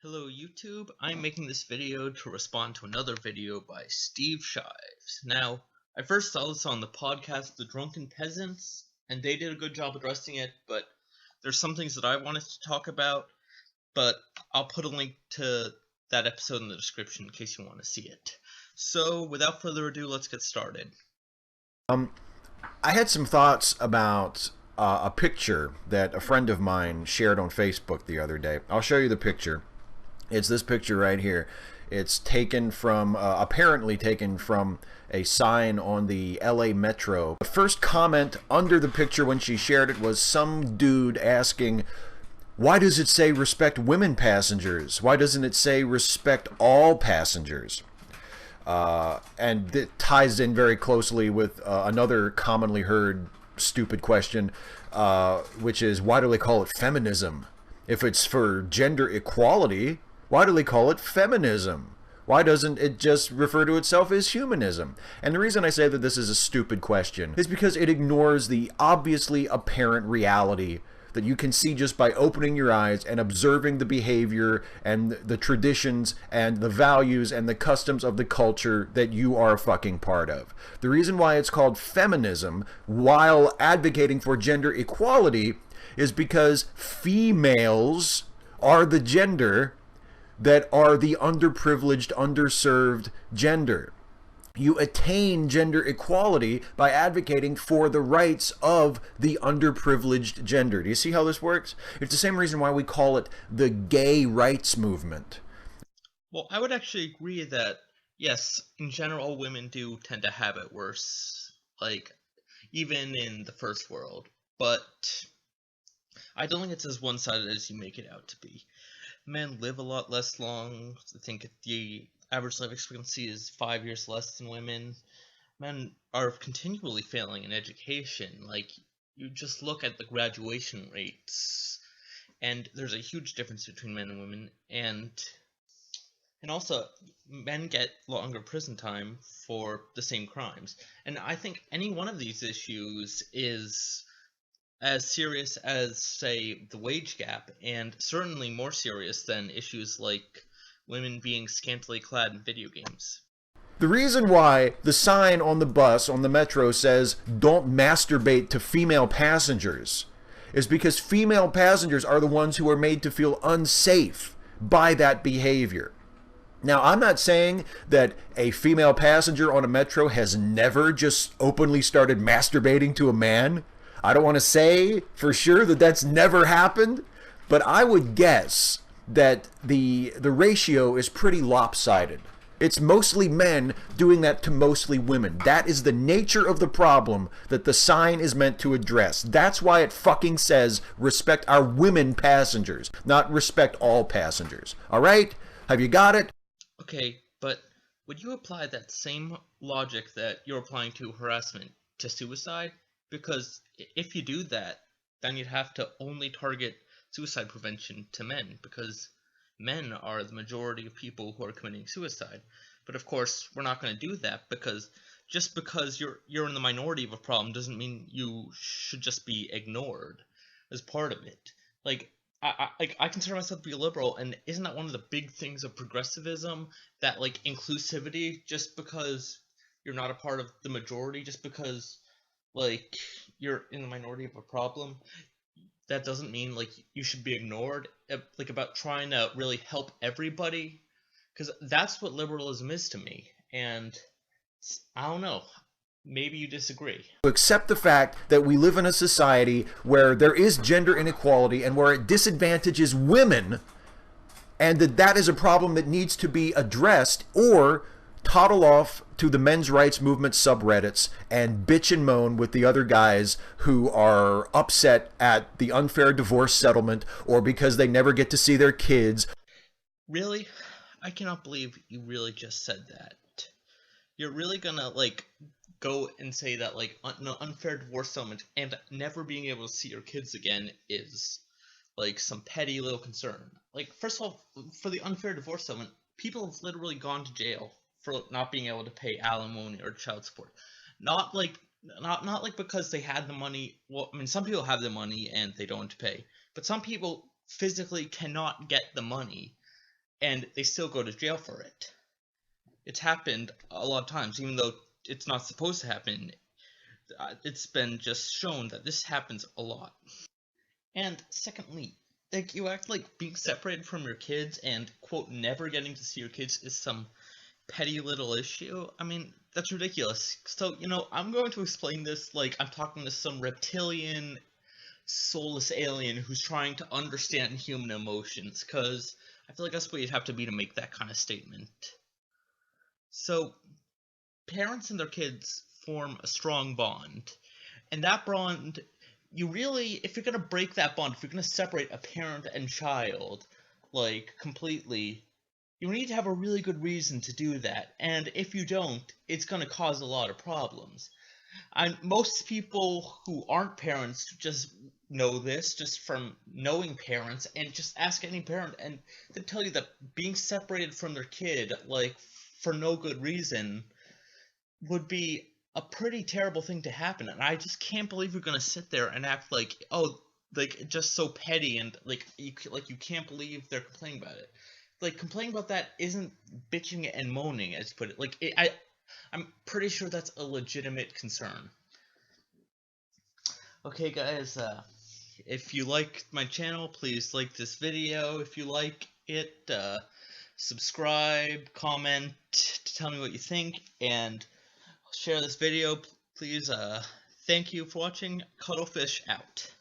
Hello YouTube, I'm making this video to respond to another video by Shives. Now, I first saw this on the podcast The Drunken Peasants, and they did a good job addressing it, but there's some things that I wanted to talk about, but I'll put a link to that episode in the description in case you want to see it. So, without further ado, let's get started. I had some thoughts about a picture that a friend of mine shared on Facebook the other day. I'll show you the picture. It's this picture right here. It's taken from, apparently taken from a sign on the LA Metro. The first comment under the picture when she shared it was some dude asking, why does it say respect women passengers? Why doesn't it say respect all passengers? And it ties in very closely with another commonly heard stupid question, which is, why do they call it feminism? If it's for gender equality, why do they call it feminism? Why doesn't it just refer to itself as humanism? And the reason I say that this is a stupid question is because it ignores the obviously apparent reality that you can see just by opening your eyes and observing the behavior and the traditions and the values and the customs of the culture that you are a fucking part of. The reason why it's called feminism while advocating for gender equality is because females are the gender that are the underprivileged, underserved gender. You attain gender equality by advocating for the rights of the underprivileged gender. Do you see how this works? It's the same reason why we call it the gay rights movement. Well, I would actually agree that, yes, in general, women do tend to have it worse, like, even in the first world, but I don't think it's as one-sided as you make it out to be. Men live a lot less long. I think the average life expectancy is 5 years less than women. Men are continually failing in education. Like, you just look at the graduation rates, and there's a huge difference between men and women, and also, men get longer prison time for the same crimes. And I think any one of these issues is as serious as, say, the wage gap, and certainly more serious than issues like women being scantily clad in video games. The reason why the sign on the bus, on the metro, says, don't masturbate to female passengers is because female passengers are the ones who are made to feel unsafe by that behavior. Now, I'm not saying that a female passenger on a metro has never just openly started masturbating to a man. I don't want to say for sure that that's never happened, but I would guess that the ratio is pretty lopsided. It's mostly men doing that to mostly women. That is the nature of the problem that the sign is meant to address. That's why it fucking says respect our women passengers, not respect all passengers. All right? Have you got it? Okay, but would you apply that same logic that you're applying to harassment to suicide? Because if you do that, then you'd have to only target suicide prevention to men, because men are the majority of people who are committing suicide. But of course, we're not going to do that, because just because you're in the minority of a problem doesn't mean you should just be ignored as part of it. Like, I consider myself to be a liberal, and isn't that one of the big things of progressivism, that, like, inclusivity? Just because you're not a part of the majority, just because, like, you're in the minority of a problem, that doesn't mean, like, you should be ignored. Like, about trying to really help everybody, because that's what liberalism is to me. And I don't know, maybe you disagree. Accept the fact that we live in a society where there is gender inequality and where it disadvantages women, and that is a problem that needs to be addressed, or toddle off to the men's rights movement subreddits and bitch and moan with the other guys who are upset at the unfair divorce settlement, or because they never get to see their kids. Really? I cannot believe you really just said that. You're really gonna, like, go and say that, like, an unfair divorce settlement and never being able to see your kids again is, like, some petty little concern. Like, first of all, for the unfair divorce settlement, people have literally gone to jail for not being able to pay alimony or child support. Not like because they had the money. Well, I mean, some people have the money and they don't pay, but some people physically cannot get the money and they still go to jail for it. It's happened a lot of times, even though it's not supposed to happen. It's been just shown that this happens a lot. And secondly, like, you act like being separated from your kids and, quote, never getting to see your kids is some petty little issue. I mean, that's ridiculous. So, I'm going to explain this like I'm talking to some reptilian, soulless alien who's trying to understand human emotions, because I feel like that's what you'd have to be to make that kind of statement. So, parents and their kids form a strong bond, and that bond, if you're gonna break that bond, if you're gonna separate a parent and child, like, completely, you need to have a really good reason to do that, and if you don't, it's gonna cause a lot of problems. And most people who aren't parents just know this just from knowing parents, and just ask any parent and they tell you that being separated from their kid, like, for no good reason, would be a pretty terrible thing to happen. And I just can't believe you're gonna sit there and act like, oh, like, just so petty, and like you can't believe they're complaining about it. Like, complaining about that isn't bitching and moaning, as you put it. Like, I'm pretty sure that's a legitimate concern. Okay, guys, if you like my channel, please like this video. If you like it, subscribe, comment to tell me what you think, and share this video, please. Thank you for watching. Cuttlefish out.